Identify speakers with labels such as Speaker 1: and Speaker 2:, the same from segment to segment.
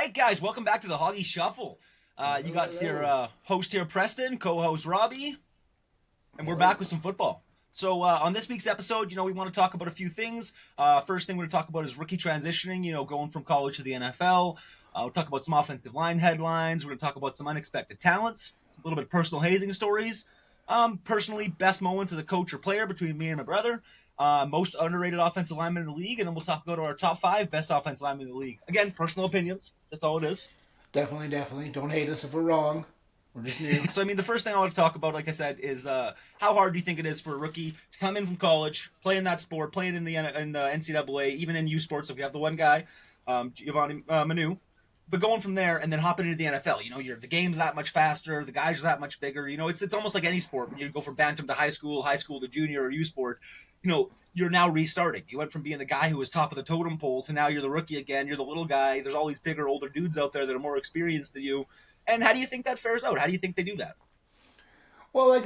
Speaker 1: right, guys, welcome back to the Hoggie Shuffle. You got your host here, Preston, co-host Robbie, and we're back with some football. So on this week's episode, we want to talk about a few things. First thing we're going to talk about is rookie transitioning, going from college to the NFL. We'll talk about some offensive line headlines. We're going to talk about some unexpected talents, a little bit of personal hazing stories. Personally, best moments as a coach or player between me and my brother. Most underrated offensive lineman in the league, and then we'll about our top 5 best offensive linemen in the league. Again, personal opinions. That's all it is.
Speaker 2: Definitely. Don't hate us if we're wrong. We're just new.
Speaker 1: So, the first thing I want to talk about, like I said, is how hard do you think it is for a rookie to come in from college, play in that sport, playing in the NCAA, even in U Sports. If we have the one guy, Giovanni Manu, but going from there and then hopping into the NFL, the game's that much faster, the guys are that much bigger. It's almost like any sport. When you go from bantam to high school to junior or U Sport, you're now restarting. You went from being the guy who was top of the totem pole to now you're the rookie again. You're the little guy. There's all these bigger, older dudes out there that are more experienced than you. And how do you think that fares out? How do you think they do that?
Speaker 2: Well,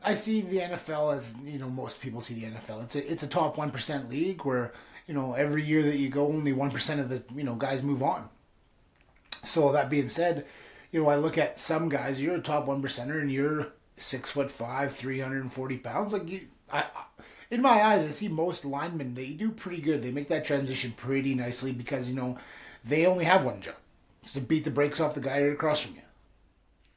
Speaker 2: I see the NFL as, most people see the NFL. It's a top 1% league where, every year that you go, only 1% of the, guys move on. So that being said, I look at some guys, you're a top 1%er and you're 6'5", 340 pounds. In my eyes, I see most linemen, they do pretty good. They make that transition pretty nicely because, they only have one job. It's to beat the brakes off the guy right across from you.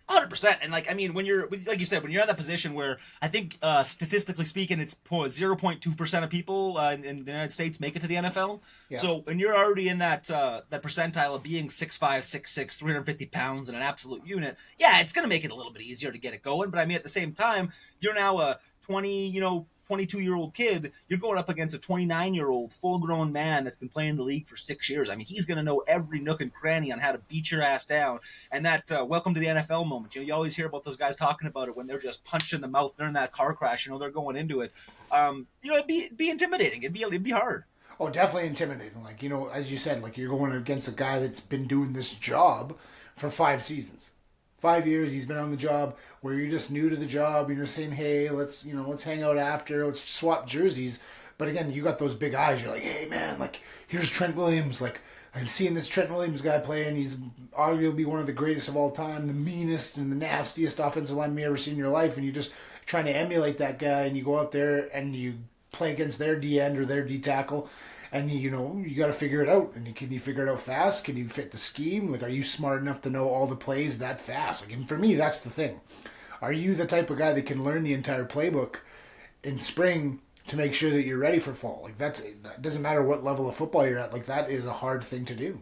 Speaker 1: 100%. And when you're, like you said, when you're in that position where I think statistically speaking, it's 0.2% of people in the United States make it to the NFL. Yeah. So when you're already in that percentile of being 6'5", 6'6", 350 pounds and an absolute unit, yeah, it's going to make it a little bit easier to get it going. But at the same time, you're now a 22-year-old kid, you're going up against a 29-year-old full-grown man that's been playing the league for 6 years. He's going to know every nook and cranny on how to beat your ass down. And that welcome to the NFL moment. You always hear about those guys talking about it when they're just punched in the mouth. They're in that car crash. They're going into it. It'd be intimidating. It'd be hard.
Speaker 2: Oh, definitely intimidating. As you said, you're going against a guy that's been doing this job for 5 seasons. 5 years he's been on the job where you're just new to the job and you're saying, hey, let's hang out after, let's swap jerseys. But again, you got those big eyes. You're like, hey man, here's Trent Williams. I'm seeing this Trent Williams guy play and he's arguably one of the greatest of all time, the meanest and the nastiest offensive lineman you ever seen in your life. And you're just trying to emulate that guy and you go out there and you play against their D end or their D tackle. And you got to figure it out. And can you figure it out fast? Can you fit the scheme? Are you smart enough to know all the plays that fast? And for me, that's the thing. Are you the type of guy that can learn the entire playbook in spring to make sure that you're ready for fall? It doesn't matter what level of football you're at. That is a hard thing to do.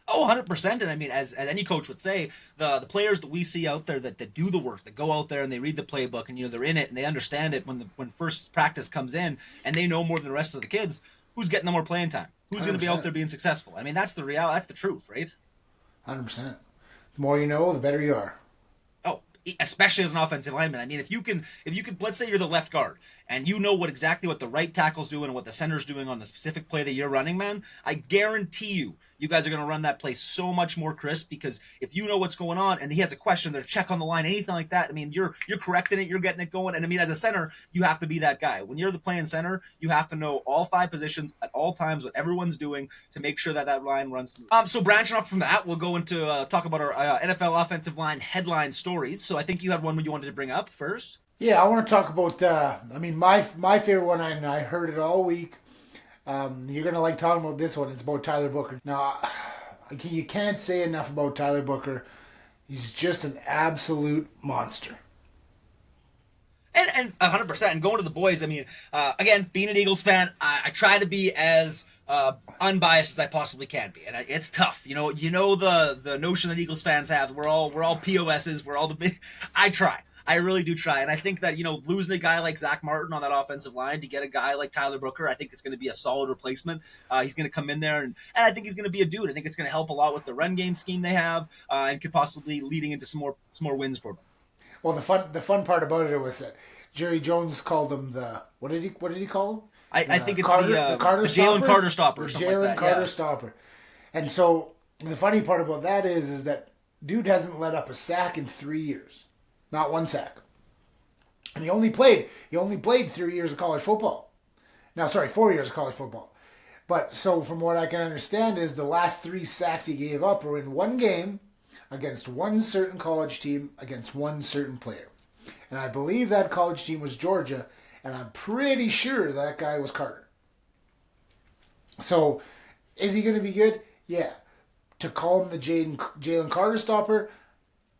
Speaker 1: Oh, 100%. And as any coach would say, the players that we see out there that do the work, that go out there and they read the playbook and they're in it and they understand it when first practice comes in and they know more than the rest of the kids. Who's getting the more playing time? Who's going to be out there being successful? That's the reality. That's the truth, right?
Speaker 2: 100%. The more you know, the better you are.
Speaker 1: Oh, especially as an offensive lineman. If you can, let's say you're the left guard and you know exactly what the right tackle's doing and what the center's doing on the specific play that you're running, man, I guarantee you guys are going to run that play so much more crisp because if you know what's going on and he has a question or a check on the line, anything like that, you're correcting it, you're getting it going. And as a center, you have to be that guy. When you're the playing center, you have to know all 5 positions at all times, what everyone's doing to make sure that line runs smooth. So branching off from that, we'll go into talk about our NFL offensive line headline stories. So I think you had one you wanted to bring up first.
Speaker 2: Yeah, I want to talk about, my favorite one, and I heard it all week. You're going to like talking about this one. It's about Tyler Booker. Now, you can't say enough about Tyler Booker. He's just an absolute monster.
Speaker 1: And 100%. And going to the boys, again, being an Eagles fan, I try to be as unbiased as I possibly can be. And it's tough. The notion that Eagles fans have, we're all POSs, we're all the big... I try. I really do try. And I think that, losing a guy like Zach Martin on that offensive line to get a guy like Tyler Booker, I think it's going to be a solid replacement. He's going to come in there, and I think he's going to be a dude. I think it's going to help a lot with the run game scheme they have and could possibly leading into some more wins for them.
Speaker 2: Well, the fun part about it was that Jerry Jones called him the... What did he call him?
Speaker 1: I think it's the Jalen Carter stopper.
Speaker 2: The Jalen Carter stopper. And so the funny part about that is that dude hasn't let up a sack in 3 years. Not one sack. And he only played 3 years of college football. Now, sorry, 4 years of college football. But so from what I can understand is the last 3 sacks he gave up were in one game against one certain college team against one certain player. And I believe that college team was Georgia, and I'm pretty sure that guy was Carter. So is he going to be good? Yeah. To call him the Jalen Carter stopper,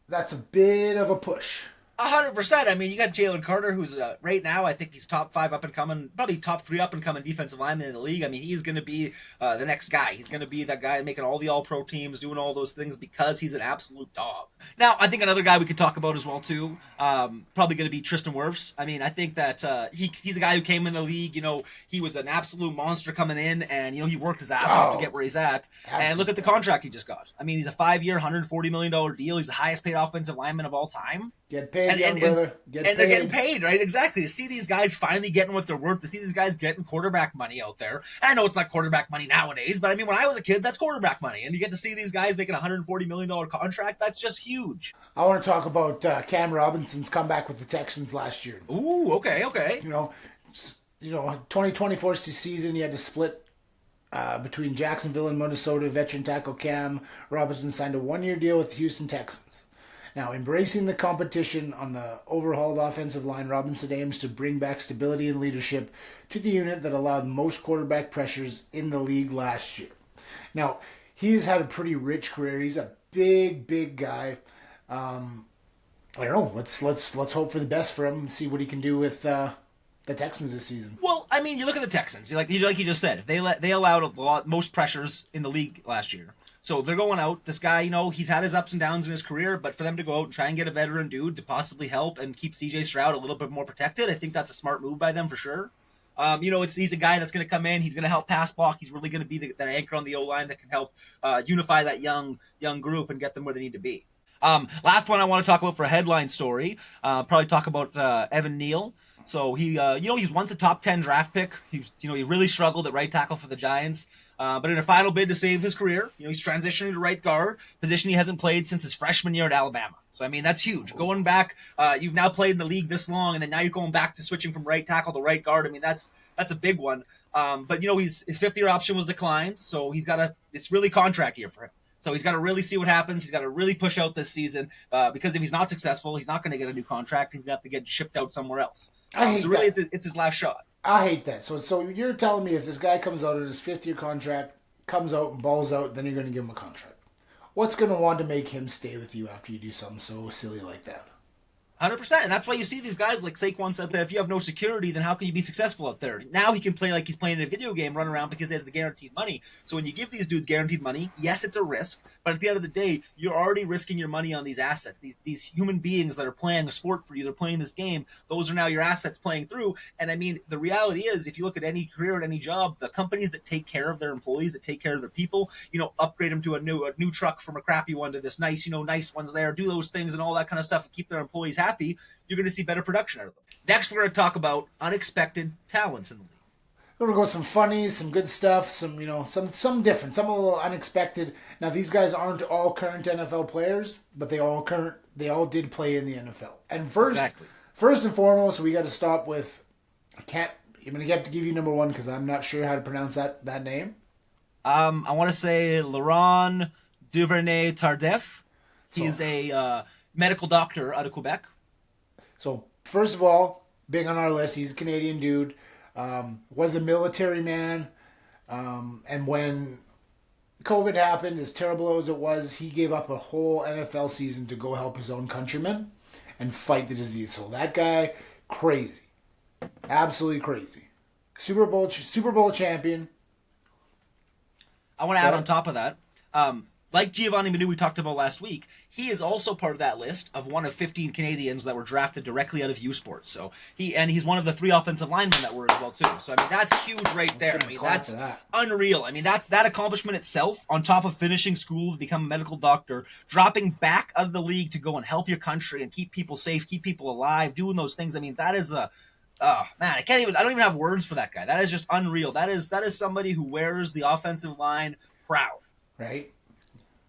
Speaker 2: that's a bit of a push.
Speaker 1: 100%. I mean, you got Jalen Carter, who's right now, I think he's top 5 up and coming, probably top 3 up and coming defensive lineman in the league. I mean, he's going to be the next guy. He's going to be that guy making all the All-Pro teams, doing all those things because he's an absolute dog. Now, I think another guy we could talk about as well, too, probably going to be Tristan Wirfs. I mean, I think that he's a guy who came in the league. You know, he was an absolute monster coming in, and, you know, he worked his ass off to get where he's at. Absolutely. And look at the contract he just got. I mean, he's a 5-year, $140 million deal. He's the highest paid offensive lineman of all time.
Speaker 2: Get paid, young brother.
Speaker 1: They're getting paid, right? Exactly. To see these guys finally getting what they're worth, to see these guys getting quarterback money out there. And I know it's not quarterback money nowadays, but I mean, when I was a kid, that's quarterback money. And you get to see these guys making a $140 million contract, that's just huge.
Speaker 2: I want to talk about Cam Robinson's comeback with the Texans last year.
Speaker 1: Ooh, okay.
Speaker 2: You know, 2024 season, he had to split between Jacksonville and Minnesota. Veteran tackle Cam Robinson signed a 1-year deal with the Houston Texans. Now, embracing the competition on the overhauled offensive line, Robinson aims to bring back stability and leadership to the unit that allowed most quarterback pressures in the league last year. Now, he's had a pretty rich career. He's a big guy. I don't know. Let's hope for the best for him and see what he can do with the Texans this season.
Speaker 1: Well, I mean, you look at the Texans. Like you just said, they allowed most pressures in the league last year. So they're going out. This guy, you know, he's had his ups and downs in his career, but for them to go out and try and get a veteran dude to possibly help and keep C.J. Stroud a little bit more protected, I think that's a smart move by them for sure. You know, he's a guy that's going to come in. He's going to help pass block. He's really going to be that anchor on the O-line that can help unify that young group and get them where they need to be. Last one I want to talk about for a headline story. Probably talk about Evan Neal. So he was once a top 10 draft pick. He really struggled at right tackle for the Giants. But in a final bid to save his career, he's transitioning to right guard, position he hasn't played since his freshman year at Alabama. So, I mean, that's huge. Going back, you've now played in the league this long, and then now you're going back to switching from right tackle to right guard. I mean, that's a big one. But, his fifth-year option was declined, so it's really contract year for him. So he's got to really see what happens. He's got to really push out this season because if he's not successful, he's not going to get a new contract. He's going to have to get shipped out somewhere else. So really, it's his last shot.
Speaker 2: I hate that. So you're telling me if this guy comes out of his 5th-year contract, comes out and balls out, then you're going to give him a contract. What's going to want to make him stay with you after you do something so silly like that?
Speaker 1: 100%. And that's why you see these guys like Saquon said that if you have no security, then how can you be successful out there? Now he can play like he's playing in a video game, run around because he has the guaranteed money. So when you give these dudes guaranteed money, yes, it's a risk, but at the end of the day, you're already risking your money on these assets. These human beings that are playing a sport for you, they're playing this game. Those are now your assets playing through. And I mean, the reality is, if you look at any career, at any job, the companies that take care of their employees, that take care of their people, upgrade them to a new truck from a crappy one to this nice, nice ones there, do those things and all that kind of stuff and keep their employees happy, you're going to see better production out of them. Next, we're going to talk about unexpected talents in the league.
Speaker 2: We're going to go some funnies, some good stuff, some different, some a little unexpected. Now, these guys aren't all current NFL players, but they all did play in the NFL. And first and foremost, we got to stop with, I'm going to have to give you number one because I'm not sure how to pronounce that name. I
Speaker 1: want to say Laurent Duvernay-Tardif. He's a medical doctor out of Quebec.
Speaker 2: So, first of all, big on our list. He's a Canadian dude. Was a military man. And when COVID happened, as terrible as it was, he gave up a whole NFL season to go help his own countrymen and fight the disease. So that guy, crazy. Absolutely crazy. Super Bowl champion.
Speaker 1: I want to add on top of that. Like Giovanni Manu we talked about last week, he is also part of that list of one of 15 Canadians that were drafted directly out of U Sports. So he's one of the 3 offensive linemen that were as well too. So I mean that's huge right there. I mean that's unreal. I mean that accomplishment itself, on top of finishing school to become a medical doctor, dropping back out of the league to go and help your country and keep people safe, keep people alive, doing those things. I mean that is I don't even have words for that guy. That is just unreal. That is somebody who wears the offensive line proud.
Speaker 2: Right?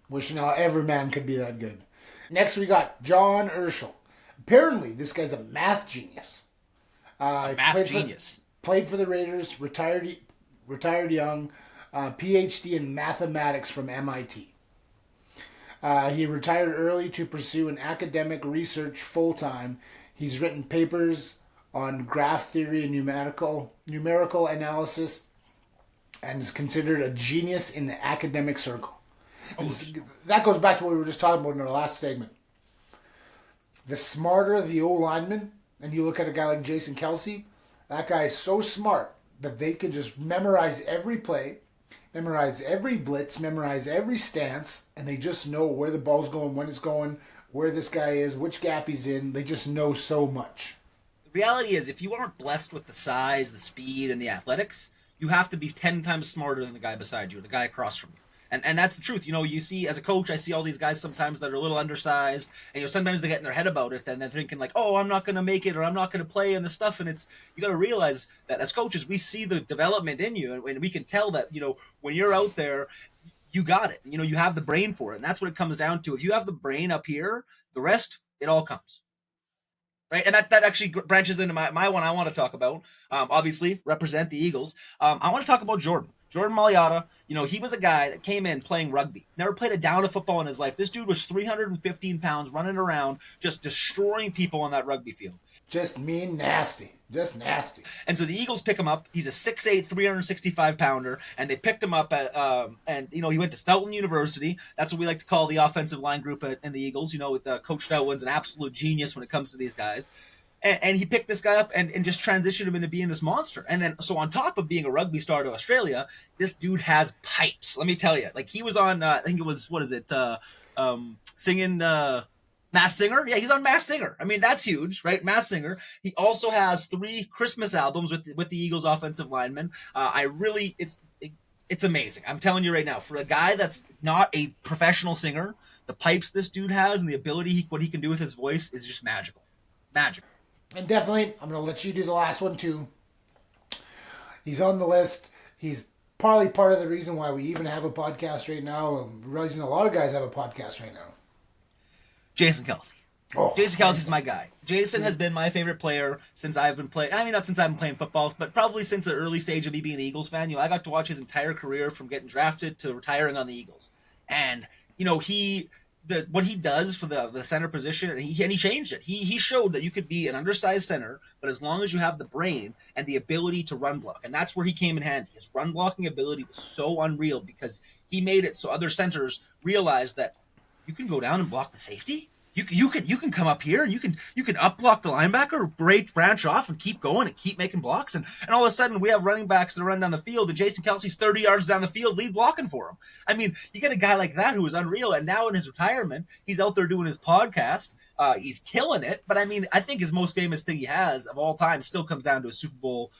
Speaker 2: Wishing every man could be that good. Next, we got John Urschel. Apparently, this guy's a math genius.
Speaker 1: Played for the
Speaker 2: Raiders, retired young. PhD in mathematics from MIT. He retired early to pursue an academic research full-time. He's written papers on graph theory and numerical analysis, and is considered a genius in the academic circle. That goes back to what we were just talking about in our last segment. The smarter the O-lineman, and you look at a guy like Jason Kelce, that guy is so smart that they could just memorize every play, memorize every blitz, memorize every stance, and they just know where the ball's going, when it's going, where this guy is, which gap he's in. They just know so much.
Speaker 1: The reality is, if you aren't blessed with the size, the speed, and the athletics, you have to be 10 times smarter than the guy beside you, or the guy across from you. And that's the truth. You see, as a coach, I see all these guys sometimes that are a little undersized, and sometimes they get in their head about it, and they're thinking like, oh, I'm not going to make it, or I'm not going to play, and this stuff. And you got to realize that as coaches, we see the development in you, and we can tell that, when you're out there, you got it. You have the brain for it, and that's what it comes down to. If you have the brain up here, the rest, it all comes. Right, and that actually branches into my one I want to talk about. Obviously, represent the Eagles. I want to talk about Jordan Mailata. He was a guy that came in playing rugby. Never played a down of football in his life. This dude was 315 pounds, running around, just destroying people on that rugby field.
Speaker 2: Just mean nasty. Just nasty.
Speaker 1: And so the Eagles pick him up. He's a 6'8", 365-pounder, and they picked him up at, he went to Stoughton University. That's what we like to call the offensive line group in the Eagles. Coach Stoutton's an absolute genius when it comes to these guys. And he picked this guy up and just transitioned him into being this monster. And then, so on top of being a rugby star to Australia, this dude has pipes. Let me tell you. Like, he was on, I think it was, singing... Masked Singer? Yeah, he's on Masked Singer. I mean, that's huge, right? Masked Singer. He also has 3 Christmas albums with the Eagles offensive linemen. It's amazing. I'm telling you right now, for a guy that's not a professional singer, the pipes this dude has and the ability, what he can do with his voice is just magical. Magical.
Speaker 2: And definitely, I'm going to let you do the last one too. He's on the list. He's probably part of the reason why we even have a podcast right now. I'm realizing a lot of guys have a podcast right now.
Speaker 1: Jason Kelce. Jason Kelce's my guy. Jason has been my favorite player since I've been playing. I mean, not since I've been playing football, but probably since the early stage of me being an Eagles fan. I got to watch his entire career from getting drafted to retiring on the Eagles. And, what he does for the center position, and he changed it. He showed that you could be an undersized center, but as long as you have the brain and the ability to run block. And that's where he came in handy. His run blocking ability was so unreal because he made it so other centers realized that you can go down and block the safety. You can come up here and you can up block the linebacker, branch off and keep going and keep making blocks. And all of a sudden we have running backs that run down the field and Jason Kelce's 30 yards down the field, lead blocking for him. I mean, you get a guy like that who is unreal. And now in his retirement, he's out there doing his podcast. He's killing it. But I mean, I think his most famous thing he has of all time still comes down to a Super Bowl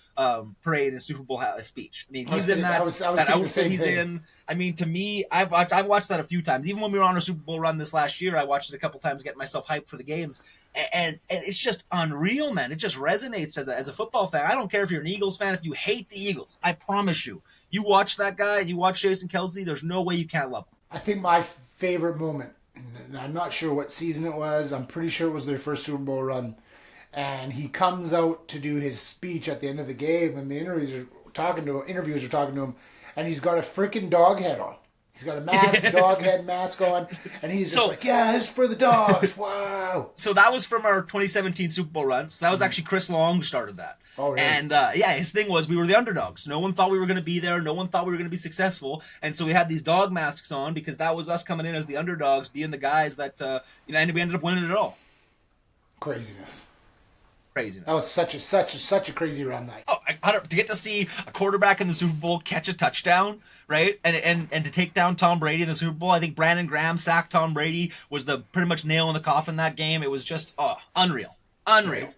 Speaker 1: parade and Super Bowl speech. I mean, he's in that outfit he's in. I mean, to me, I've watched that a few times. Even when we were on a Super Bowl run this last year, I watched it a couple times, getting myself hyped for the games. And it's just unreal, man. It just resonates as a football fan. I don't care if you're an Eagles fan, if you hate the Eagles. I promise you, you watch that guy, you watch Jason Kelce, there's no way you can't love him.
Speaker 2: I think my favorite moment, and I'm not sure what season it was, I'm pretty sure it was their first Super Bowl run, and he comes out to do his speech at the end of the game, and the interviews are talking to him, and he's got a freaking dog head on. He's got a mask, dog head mask on, and he's just like, yeah, it's for the dogs. Wow.
Speaker 1: So that was from our 2017 Super Bowl run. So that was actually Chris Long who started that.
Speaker 2: Oh, really?
Speaker 1: And his thing was we were the underdogs. No one thought we were going to be there. No one thought we were going to be successful. And so we had these dog masks on because that was us coming in as the underdogs, being the guys that, and we ended up winning it all.
Speaker 2: Craziness.
Speaker 1: Craziness.
Speaker 2: That was such a crazy run night.
Speaker 1: Oh, to get to see a quarterback in the Super Bowl catch a touchdown, right? And to take down Tom Brady in the Super Bowl. I think Brandon Graham sacked Tom Brady, was the pretty much nail in the coffin that game. It was just unreal. Unreal.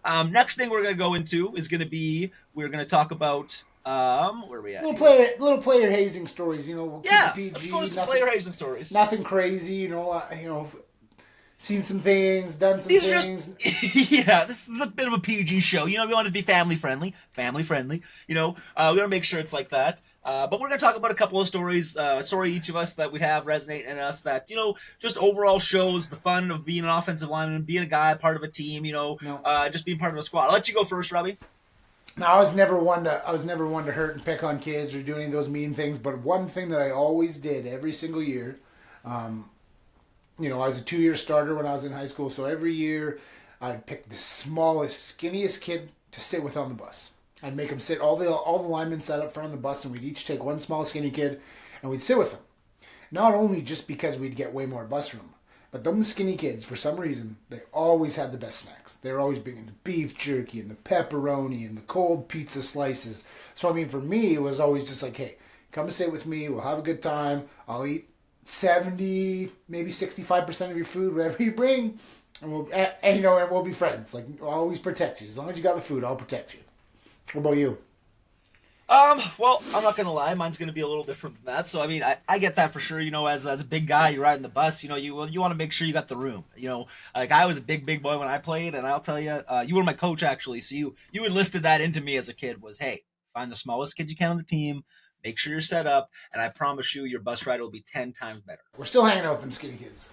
Speaker 1: Next thing we're going to go into is going to be, we're going to talk about, where are we at?
Speaker 2: Little player hazing stories, we'll keep it PG.
Speaker 1: Let's go to some player hazing stories.
Speaker 2: Nothing crazy, seen some things, done some things.
Speaker 1: This is a bit of a PG show. We want it to be family friendly. We want to make sure it's like that. But we're going to talk about a couple of stories, each of us that we have resonate in us that, just overall shows the fun of being an offensive lineman, being a guy, part of a team, just being part of a squad. I'll let you go first, Robbie.
Speaker 2: Now, I was never one to hurt and pick on kids or do any of those mean things. But one thing that I always did every single year, I was a 2-year starter when I was in high school. So every year, I'd pick the smallest, skinniest kid to sit with on the bus. I'd make them sit. All the linemen sat up front on the bus, and we'd each take one small, skinny kid, and we'd sit with them. Not only just because we'd get way more bus room, but them skinny kids, for some reason, they always had the best snacks. They were always bringing the beef jerky and the pepperoni and the cold pizza slices. So, I mean, for me, it was always just like, hey, come sit with me. We'll have a good time. I'll eat 70, maybe 65% of your food, whatever you bring. And we'll be friends. Like, I'll always protect you. As long as you got the food, I'll protect you. What about you?
Speaker 1: Well, I'm not gonna lie, mine's gonna be a little different than that. So I mean, I get that for sure. As a big guy, you're riding the bus. You want to make sure you got the room. Like I was a big boy when I played, and I'll tell you, you were my coach actually. So you enlisted that into me as a kid. Was hey, find the smallest kid you can on the team, make sure you're set up, and I promise you, your bus ride will be 10 times better.
Speaker 2: We're still hanging out with them skinny kids.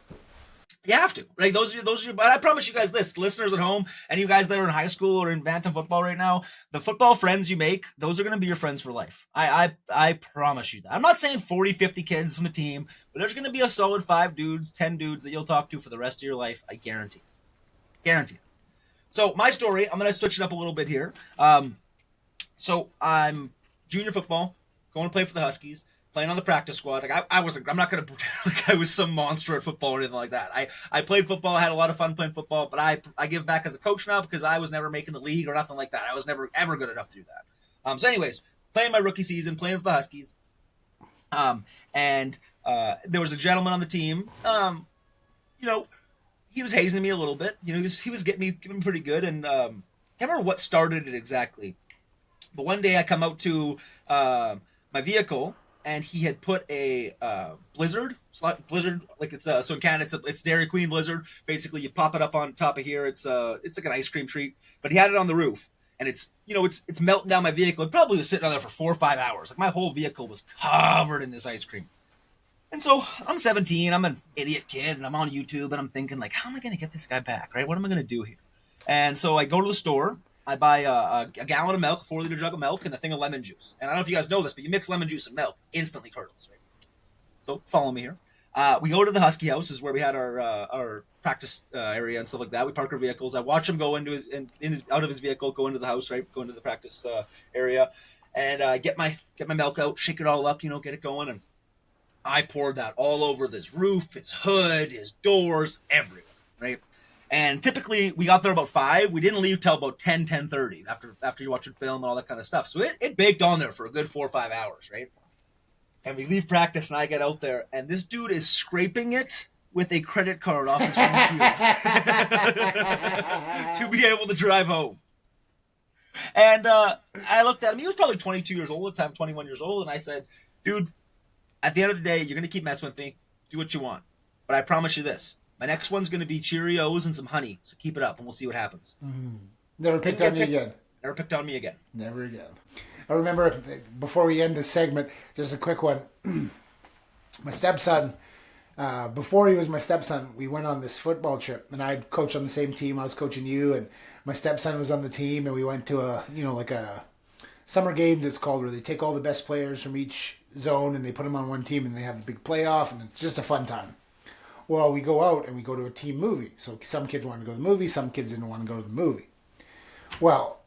Speaker 1: You have to. Like those are. But I promise you guys this, listeners at home, and you guys that are in high school or in bantam football right now, the football friends you make, those are going to be your friends for life. I promise you that. I'm not saying 40, 50 kids from the team, but there's going to be a solid 5 dudes, 10 dudes that you'll talk to for the rest of your life. I guarantee it. Guarantee it. So my story, I'm going to switch it up a little bit here. So I'm junior football, going to play for the Huskies. Playing on the practice squad. Like I'm not going to pretend like I was some monster at football or anything like that. I played football. I had a lot of fun playing football, but I give back as a coach now because I was never making the league or nothing like that. I was never ever good enough to do that. So anyways, playing my rookie season, playing with the Huskies. And there was a gentleman on the team. He was hazing me a little bit. He was getting me pretty good. And I can't remember what started it exactly. But one day I come out to my vehicle, and he had put a blizzard, like it's so in Canada it's Dairy Queen blizzard. Basically, you pop it up on top of here. It's like an ice cream treat, but he had it on the roof, and it's melting down my vehicle. It probably was sitting on there for 4 or 5 hours. Like my whole vehicle was covered in this ice cream. And so I'm 17. I'm an idiot kid, and I'm on YouTube, and I'm thinking like, how am I going to get this guy back? Right? What am I going to do here? And so I go to the store. I buy a gallon of milk, a 4-liter jug of milk, and a thing of lemon juice. And I don't know if you guys know this, but you mix lemon juice and milk, instantly curdles. Right? So follow me here. We go to the Husky house, is where we had our practice area and stuff like that. We park our vehicles. I watch him go into out of his vehicle, go into the house, right? Go into the practice area, and get my milk out, shake it all up, get it going, and I poured that all over this roof, his hood, his doors, everywhere, right? And typically, we got there about 5. We didn't leave till about 10:30 after you watch your film and all that kind of stuff. So it baked on there for a good 4 or 5 hours, right? And we leave practice, and I get out there, and this dude is scraping it with a credit card off his windshield to be able to drive home. And I looked at him. He was probably 22 years old at the time, 21 years old. And I said, dude, at the end of the day, you're going to keep messing with me. Do what you want. But I promise you this. My next one's going to be Cheerios and some honey. So keep it up, and we'll see what happens.
Speaker 2: Never picked on you again.
Speaker 1: Never picked on me again.
Speaker 2: Never again. I remember, before we end this segment, just a quick one. My stepson, before he was my stepson, we went on this football trip. And I'd coached on the same team. I was coaching you, and my stepson was on the team. And we went to a summer games, it's called, where they take all the best players from each zone and they put them on one team and they have a big playoff. And it's just a fun time. Well, we go out and we go to a team movie. So some kids wanted to go to the movie, some kids didn't want to go to the movie. Well,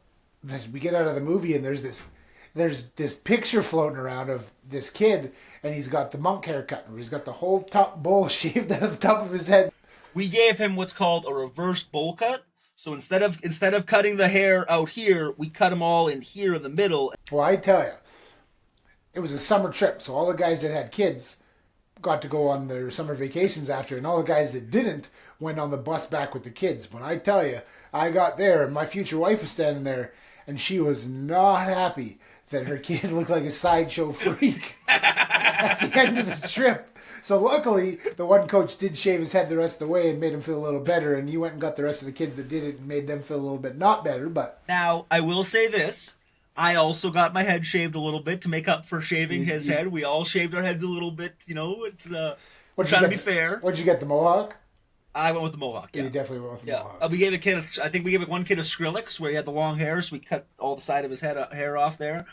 Speaker 2: we get out of the movie and there's this picture floating around of this kid, and he's got the monk haircut, where he's got the whole top bowl shaved out of the top of his head.
Speaker 1: We gave him what's called a reverse bowl cut. So instead of cutting the hair out here, we cut them all in here in the middle.
Speaker 2: Well, I tell you, it was a summer trip, so all the guys that had kids got to go on their summer vacations after, and all the guys that didn't went on the bus back with the kids. But I tell you, I got there, and my future wife was standing there, and she was not happy that her kid looked like a sideshow freak at the end of the trip. So luckily, the one coach did shave his head the rest of the way and made him feel a little better, and he went and got the rest of the kids that did it and made them feel a little bit not better. But
Speaker 1: now, I will say this. I also got my head shaved a little bit to make up for shaving his head. We all shaved our heads a little bit, It's trying to be fair.
Speaker 2: What'd you get, the mohawk?
Speaker 1: I went with the mohawk. Yeah,
Speaker 2: you definitely went with the mohawk.
Speaker 1: We gave a kid. I think we gave one kid a Skrillex where he had the long hair, so we cut all the side of his hair off there.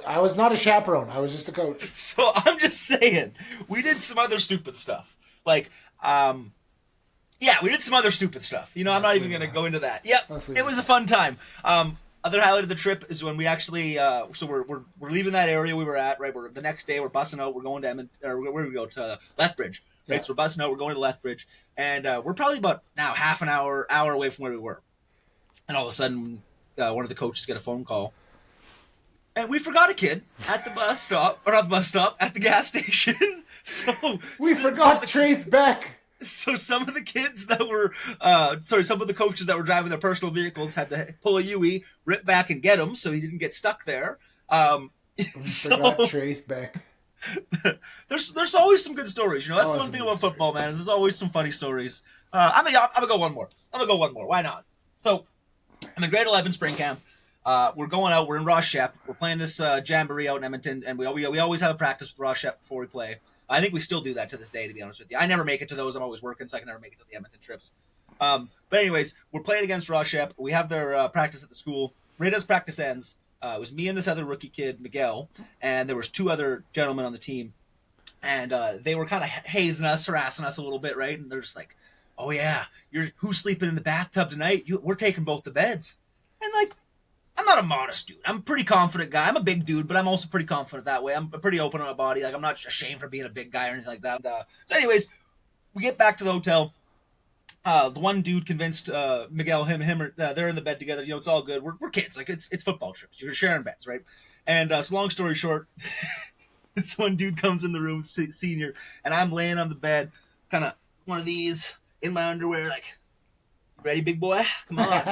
Speaker 2: I was not a chaperone. I was just a coach.
Speaker 1: So I'm just saying, we did some other stupid stuff. Like, we did some other stupid stuff. You know, I'm not even going to go into that. Yep, it was a fun time. Other highlight of the trip is when we actually, so we're leaving that area we were at, right? The next day we're bussing out. We're going to where do we go? To Lethbridge. Right, so we're bussing out. We're going to Lethbridge, and we're probably about now half an hour away from where we were. And all of a sudden, one of the coaches get a phone call, and we forgot a kid at the bus stop, or not the bus stop, at the gas station. So
Speaker 2: we forgot Trace Beck.
Speaker 1: So some of the kids that were, some of the coaches that were driving their personal vehicles had to pull a Yui, rip back, and get him so he didn't get stuck there.
Speaker 2: Forgot Trace Beck.
Speaker 1: There's always some good stories, you know. That's the one thing about football, man. Is there's always some funny stories. I'm gonna go one more. Why not? So I'm in grade 11 spring camp. We're going out. We're in Ross Shep. We're playing this jamboree out in Edmonton, and we always have a practice with Ross Shep before we play. I think we still do that to this day, to be honest with you. I never make it to those. I'm always working, so I can never make it to the Edmonton trips. But anyways, we're playing against Ross Shep. We have their practice at the school. Right as practice ends, it was me and this other rookie kid, Miguel, and there was two other gentlemen on the team. And they were kind of hazing us, harassing us a little bit, right? And they're just like, "Oh yeah, who's sleeping in the bathtub tonight? We're taking both the beds." And like, I'm not a modest dude. I'm a pretty confident guy. I'm a big dude, but I'm also pretty confident that way. I'm pretty open on my body. Like, I'm not ashamed for being a big guy or anything like that. So anyways, we get back to the hotel. The one dude convinced Miguel, they're in the bed together. You know, it's all good. We're kids. Like, it's football trips. You're sharing beds, right? And so long story short, this one dude comes in the room, senior, and I'm laying on the bed, kind of one of these in my underwear, like, "Ready, big boy? Come on."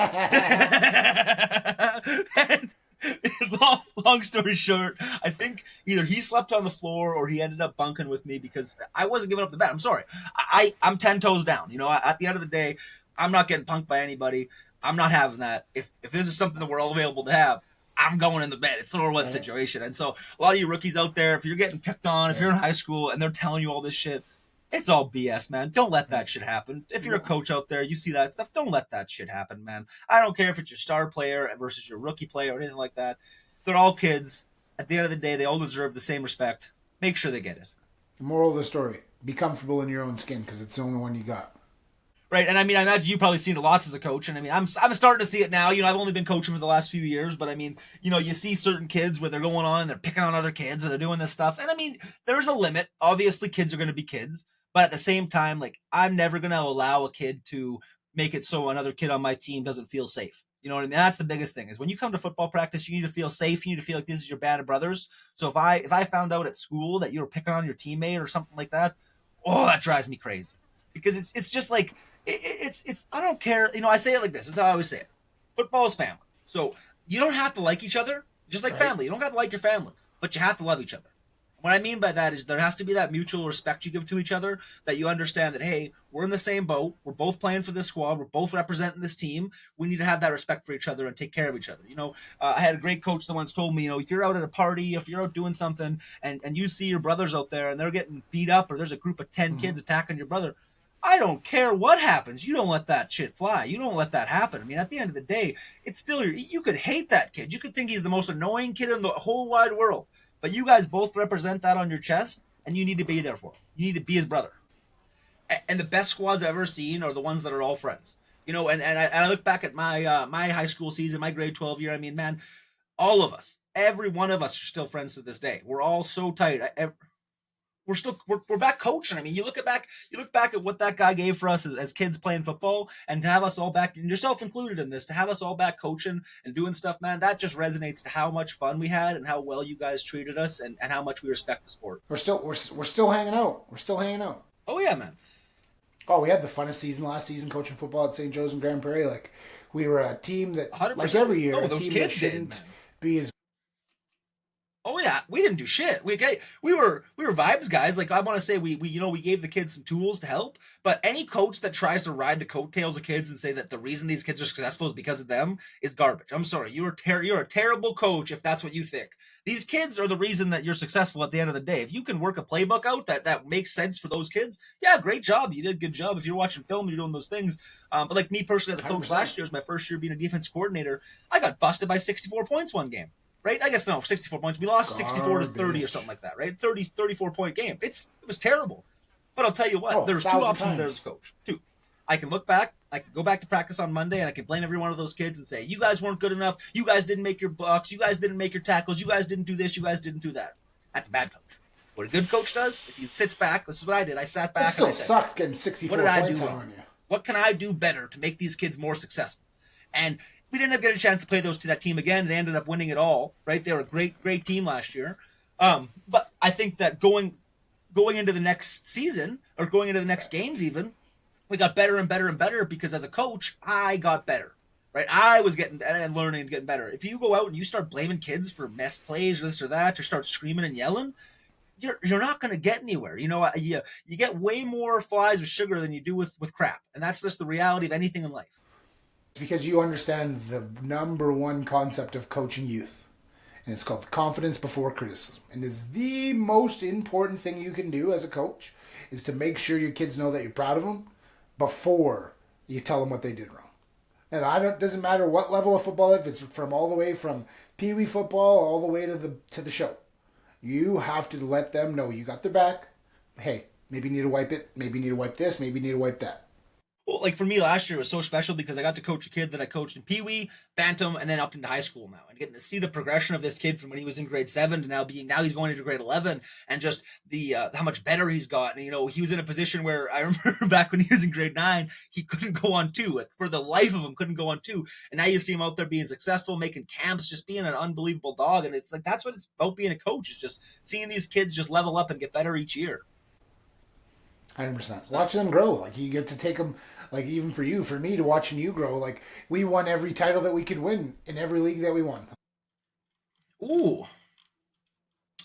Speaker 1: And long story short, I think either he slept on the floor or he ended up bunking with me because I wasn't giving up the bed. I'm sorry. I'm 10 toes down. You know, at the end of the day, I'm not getting punked by anybody. I'm not having that. If this is something that we're all available to have, I'm going in the bed. It's an or what situation. And so a lot of you rookies out there, if you're getting picked on, if you're in high school and they're telling you all this shit, it's all BS, man. Don't let that shit happen. If you're a coach out there, you see that stuff, don't let that shit happen, man. I don't care if it's your star player versus your rookie player or anything like that. They're all kids. At the end of the day, they all deserve the same respect. Make sure they get it.
Speaker 2: The moral of the story, be comfortable in your own skin because it's the only one you got.
Speaker 1: Right, and I mean, I imagine you've probably seen it lots as a coach, and I mean, I'm starting to see it now. You know, I've only been coaching for the last few years, but I mean, you know, you see certain kids where they're going on, they're picking on other kids, or they're doing this stuff, and I mean, there's a limit. Obviously, kids are going to be kids, but at the same time, like, I'm never going to allow a kid to make it so another kid on my team doesn't feel safe. You know what I mean? That's the biggest thing, is when you come to football practice, you need to feel safe. You need to feel like this is your band of brothers. So if I found out at school that you were picking on your teammate or something like that, oh, that drives me crazy, because it's just like, it's I don't care. You know, I say it like this. It's how I always say it. Football is family. So you don't have to like each other, just like family. You don't have to like your family, but you have to love each other. What I mean by that is there has to be that mutual respect you give to each other, that you understand that, hey, we're in the same boat. We're both playing for this squad. We're both representing this team. We need to have that respect for each other and take care of each other. You know, I had a great coach that once told me, you know, if you're out at a party, if you're out doing something and you see your brothers out there and they're getting beat up, or there's a group of 10 kids attacking your brother, I don't care what happens. You don't let that shit fly. You don't let that happen. I mean, at the end of the day, it's still you could hate that kid. You could think he's the most annoying kid in the whole wide world. But you guys both represent that on your chest, and you need to be there for him. You need to be his brother. And the best squads I've ever seen are the ones that are all friends. You know, and I look back at my my high school season, my grade 12 year. I mean, man, all of us, every one of us are still friends to this day. We're all so tight. We're back coaching. I mean, you look back at what that guy gave for us as kids playing football, and to have us all back, and yourself included in this, to have us all back coaching and doing stuff, man, that just resonates to how much fun we had and how well you guys treated us and how much we respect the sport.
Speaker 2: We're still hanging out. We're still hanging out.
Speaker 1: Oh yeah, man.
Speaker 2: Oh, we had the funnest season last season coaching football at St. Joe's and Grand Prairie. Like, we were a team that, 100%. Like every year, a team that shouldn't be as
Speaker 1: Oh yeah, we didn't do shit. We were vibes guys. Like I want to say we gave the kids some tools to help. But any coach that tries to ride the coattails of kids and say that the reason these kids are successful is because of them is garbage. I'm sorry, you're a terrible coach if that's what you think. These kids are the reason that you're successful at the end of the day. If you can work a playbook out that makes sense for those kids, yeah, great job. You did a good job. If you're watching film, you're doing those things. But like me personally as a coach
Speaker 2: 100%.
Speaker 1: last year, was my first year being a defense coordinator. I got busted by 64 points one game. Right? I guess no, 64 points. We lost 64 to 30 or something like that, right? 34 point game. It was terrible. But I'll tell you what, there's two options there as a coach. Two. I can look back, I can go back to practice on Monday, and I can blame every one of those kids and say, you guys weren't good enough, you guys didn't make your blocks, you guys didn't make your tackles, you guys didn't do this, you guys didn't do that. That's a bad coach. What a good coach does is he sits back. This is what I did. I sat back.
Speaker 2: It still
Speaker 1: and I said,
Speaker 2: sucks getting 64 points on you.
Speaker 1: What can I do better to make these kids more successful? And we didn't get a chance to play to that team again. They ended up winning it all, right? They were a great team last year. But I think that going into the next season or going into the next games even, we got better and better and better because as a coach, I got better, right? I was getting and learning and getting better. If you go out and you start blaming kids for mess plays or this or that, or start screaming and yelling, you're not going to get anywhere. You get way more flies with sugar than you do with crap. And that's just the reality of anything in life.
Speaker 2: Because you understand the number one concept of coaching youth. And it's called confidence before criticism. And it's the most important thing you can do as a coach is to make sure your kids know that you're proud of them before you tell them what they did wrong. And it doesn't matter what level of football, if it's from all the way from Pee Wee football all the way to the show. You have to let them know you got their back. Hey, maybe you need to wipe it. Maybe you need to wipe this. Maybe you need to wipe that.
Speaker 1: Well, like for me last year, it was so special because I got to coach a kid that I coached in Pee Wee, Bantam, and then up into high school now, and getting to see the progression of this kid from when he was in grade 7 to now he's going into grade 11, and just the how much better he's gotten. He was in a position where I remember back when he was in grade 9, he couldn't go on 2, like for the life of him, couldn't go on 2, and now you see him out there being successful, making camps, just being an unbelievable dog, and it's like that's what it's about being a coach is just seeing these kids just level up and get better each year.
Speaker 2: 100%. Watching them grow. Like, you get to take them, like, even for me, to watching you grow. Like, we won every title that we could win in every league that we won.
Speaker 1: Ooh.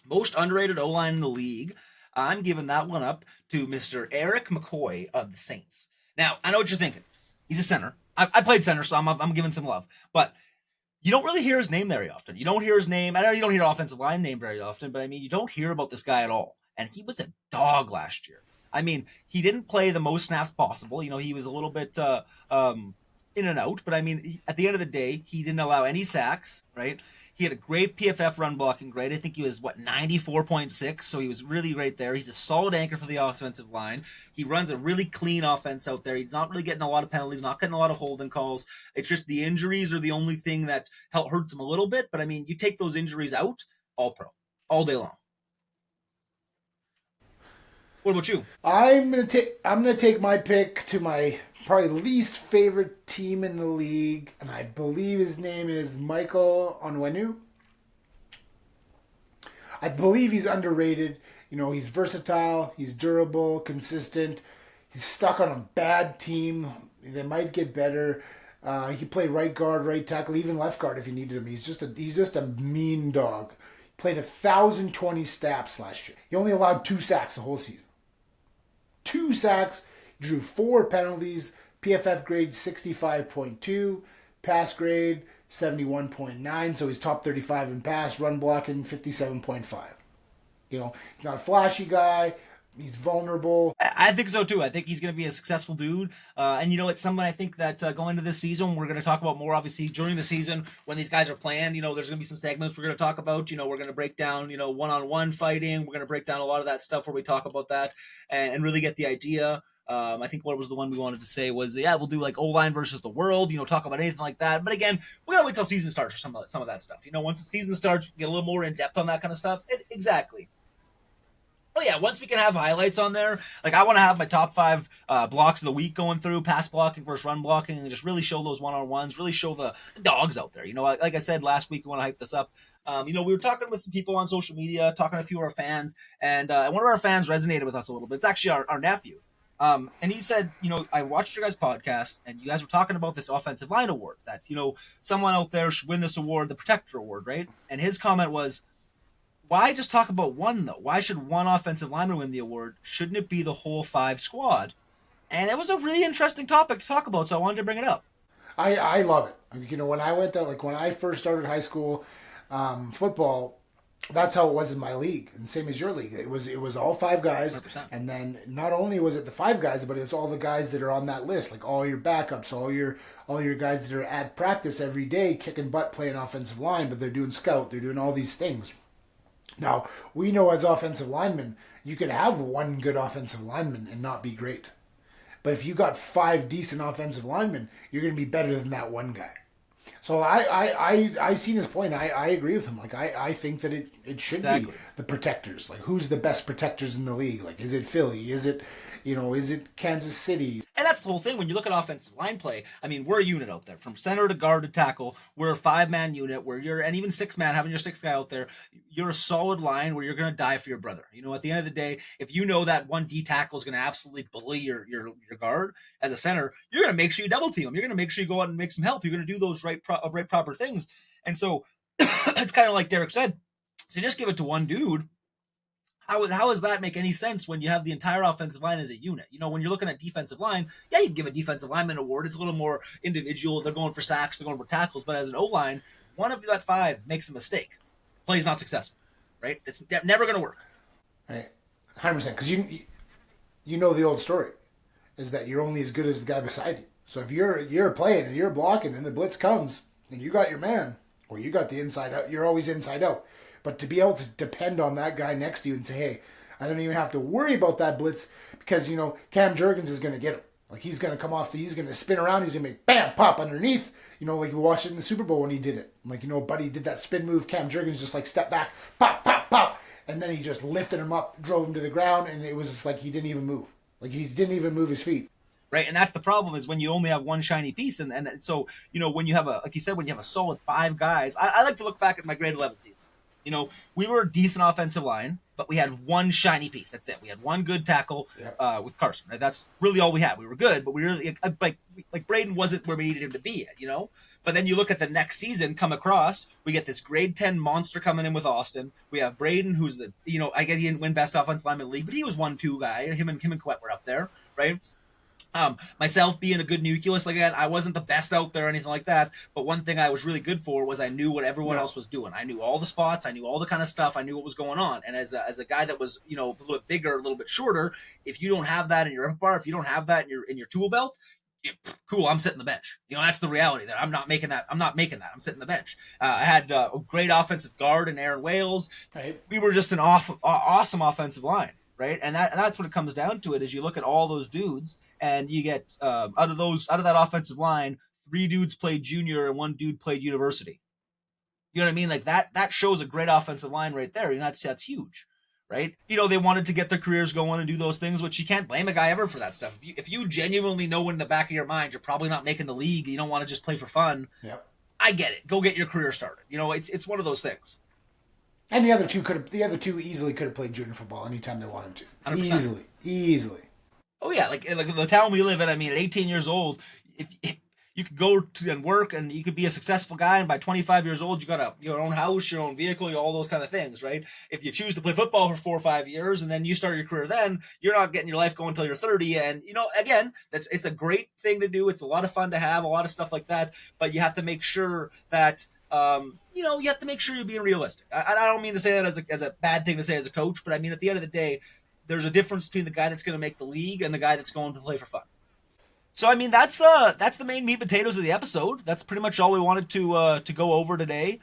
Speaker 1: Most underrated O-line in the league. I'm giving that one up to Mr. Eric McCoy of the Saints. Now, I know what you're thinking. He's a center. I played center, so I'm giving some love. But you don't really hear his name very often. You don't hear his name. I know you don't hear offensive line name very often, but I mean, you don't hear about this guy at all. And he was a dog last year. I mean, he didn't play the most snaps possible. He was a little bit in and out. But, I mean, at the end of the day, he didn't allow any sacks, right? He had a great PFF run blocking grade. I think he was, 94.6, so he was really great there. He's a solid anchor for the offensive line. He runs a really clean offense out there. He's not really getting a lot of penalties, not getting a lot of holding calls. It's just the injuries are the only thing that hurts him a little bit. But, I mean, you take those injuries out, all pro, all day long. What about you?
Speaker 2: I'm gonna take my pick to my probably least favorite team in the league, and I believe his name is Michael Onwenu. I believe he's underrated. He's versatile, he's durable, consistent. He's stuck on a bad team. They might get better. He can play right guard, right tackle, even left guard if you needed him. He's just a mean dog. He played 1,020 snaps last year. He only allowed 2 sacks the whole season. 2 sacks, drew 4 penalties, PFF grade 65.2, pass grade 71.9, so he's top 35 in pass, run blocking 57.5. He's not a flashy guy, he's vulnerable.
Speaker 1: I think so too. I think he's going to be a successful dude. And it's someone I think that going into this season, we're going to talk about more obviously during the season when these guys are playing. There's going to be some segments we're going to talk about. We're going to break down, one-on-one fighting. We're going to break down a lot of that stuff where we talk about that and really get the idea. I think what was the one we wanted to say was, we'll do like O-line versus the world, talk about anything like that. But again, we got to wait till season starts for some of that stuff. Once the season starts, get a little more in depth on that kind of stuff. Exactly. Oh yeah, once we can have highlights on there, like I want to have my top 5 blocks of the week going through, pass blocking versus run blocking, and just really show those one-on-ones, really show the dogs out there. Like I said last week, we want to hype this up. We were talking with some people on social media, talking to a few of our fans, and one of our fans resonated with us a little bit. It's actually our nephew. And he said, I watched your guys' podcast, and you guys were talking about this offensive line award, that, someone out there should win this award, the Protector Award, right? And his comment was, why just talk about one, though? Why should one offensive lineman win the award? Shouldn't it be the whole 5 squad? And it was a really interesting topic to talk about, so I wanted to bring it up.
Speaker 2: I love it. You know, when I went to, like, when I first started high school football, that's how it was in my league, and same as your league. It was all 5 guys,
Speaker 1: 100%.
Speaker 2: and then not only was it the 5 guys, but it's all the guys that are on that list, like all your backups, all your guys that are at practice every day, kicking butt, playing offensive line, but they're doing scout, they're doing all these things. Now we know as offensive linemen, you could have one good offensive lineman and not be great, but if you got 5 decent offensive linemen, you're going to be better than that one guy. So I seen his point. I agree with him. Like I think that it should be the protectors. Like, who's the best protectors in the league? Like, is it Philly? Is it Kansas City?
Speaker 1: And that's the whole thing. When you look at offensive line play, I mean, we're a unit out there. From center to guard to tackle, we're a 5-man unit where and even 6-man, having your 6th guy out there, you're a solid line where you're going to die for your brother. You know, at the end of the day, if you know that one D tackle is going to absolutely bully your guard as a center, you're going to make sure you double team him. You're going to make sure you go out and make some help. You're going to do those proper things. And so it's kind of like Derek said, to just give it to one dude, how does that make any sense when you have the entire offensive line as a unit? You know, when you're looking at defensive line, yeah, you can give a defensive lineman award. It's a little more individual. They're going for sacks, they're going for tackles. But as an O-line, if one of that 5 makes a mistake, play's not successful, right? It's never going to work.
Speaker 2: Right, 100%. Because you know the old story is that you're only as good as the guy beside you. So if you're playing and you're blocking and the blitz comes and you got your man, or you got the inside out, you're always inside out. But to be able to depend on that guy next to you and say, hey, I don't even have to worry about that blitz because, you know, Cam Jurgens is going to get him. Like, he's going to come off, he's going to spin around, he's going to make bam, pop underneath. You know, like we watched it in the Super Bowl when he did it. Like, you know, Buddy did that spin move, Cam Jurgens just like step back, pop, pop, pop. And then he just lifted him up, drove him to the ground, and it was just like he didn't even move. Like, he didn't even move his feet.
Speaker 1: Right, and that's the problem is when you only have one shiny piece. And so, you know, when you have like you said, when you have a solid 5 guys, I like to look back at my grade 11 season. You know, we were a decent offensive line, but we had one shiny piece. That's it. We had one good tackle with Carson. Right? That's really all we had. We were good, but we really like Braden wasn't where we needed him to be yet. You know, but then you look at the next season come across. We get this grade 10 monster coming in with Austin. We have Braden, who's the I guess he didn't win best offensive lineman in the league, but he was 1-2 guy. Him and Quet were up there, right? Myself being a good nucleus, like I wasn't the best out there or anything like that, but one thing I was really good for was I knew what everyone else was doing. I knew all the spots, I knew all the kind of stuff, I knew what was going on. And as a guy that was, a little bit bigger, a little bit shorter, if you don't have that in your repertoire, if you don't have that in your tool belt, cool, I'm sitting the bench. That's the reality there. I'm not making that. I'm sitting the bench. I had a great offensive guard in Aaron Wales.
Speaker 2: Right.
Speaker 1: We were just an awesome offensive line. Right, and that's what it comes down to. It is you look at all those dudes, and you get out of that offensive line, 3 dudes played junior and 1 dude played university. You know what I mean? Like that shows a great offensive line right there, and that's huge, right? They wanted to get their careers going and do those things, which you can't blame a guy ever for that stuff. If you genuinely know in the back of your mind you're probably not making the league, you don't want to just play for fun.
Speaker 2: Yep.
Speaker 1: I get it. Go get your career started. It's one of those things.
Speaker 2: And the other two easily could have played junior football anytime they wanted to.
Speaker 1: 100%.
Speaker 2: Easily.
Speaker 1: Oh yeah, like the town we live in. I mean, at 18 years old, if you could go to and work, and you could be a successful guy, and by 25 years old, you got your own house, your own vehicle, all those kind of things, right? If you choose to play football for 4 or 5 years, and then you start your career, then you're not getting your life going until you're 30. And again, it's a great thing to do. It's a lot of fun to have, a lot of stuff like that. But you have to make sure that. You have to make sure you're being realistic. I don't mean to say that as a bad thing to say as a coach, but I mean at the end of the day, there's a difference between the guy that's going to make the league and the guy that's going to play for fun. So I mean that's the main meat and potatoes of the episode. That's pretty much all we wanted to go over today.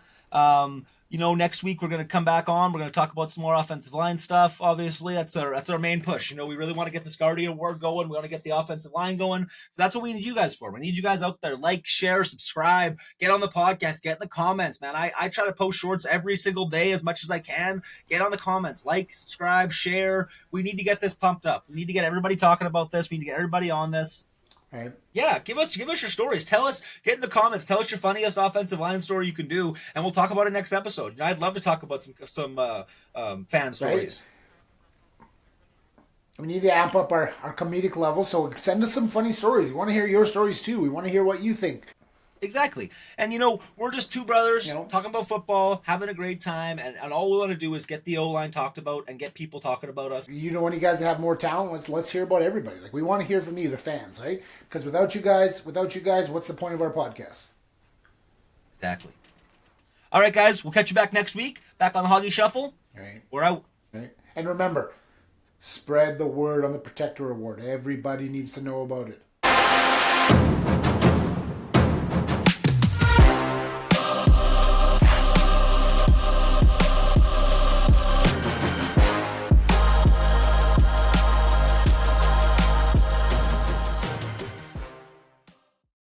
Speaker 1: Next week we're going to come back on. We're going to talk about some more offensive line stuff. Obviously, that's our main push. We really want to get this Guardian Award going. We want to get the offensive line going. So that's what we need you guys for. We need you guys out there. Like, share, subscribe, get on the podcast, get in the comments, man. I try to post shorts every single day as much as I can. Get on the comments, like, subscribe, share. We need to get this pumped up. We need to get everybody talking about this. We need to get everybody on this.
Speaker 2: Right.
Speaker 1: Yeah, give us your stories. Tell us, get in the comments. Tell us your funniest offensive line story you can do, and we'll talk about it next episode. I'd love to talk about some fan stories.
Speaker 2: Right. We need to amp up our comedic level, so send us some funny stories. We want to hear your stories too. We want to hear what you think.
Speaker 1: Exactly. And, we're just two brothers talking about football, having a great time, and all we want to do is get the O-line talked about and get people talking about us.
Speaker 2: You know, when you guys have more talent, let's hear about everybody. Like, we want to hear from you, the fans, right? Because without you guys, what's the point of our podcast?
Speaker 1: Exactly. All right, guys, we'll catch you back next week, back on the Hoggie Shuffle.
Speaker 2: Right.
Speaker 1: We're out.
Speaker 2: Right. And remember, spread the word on the Protector Award. Everybody needs to know about it.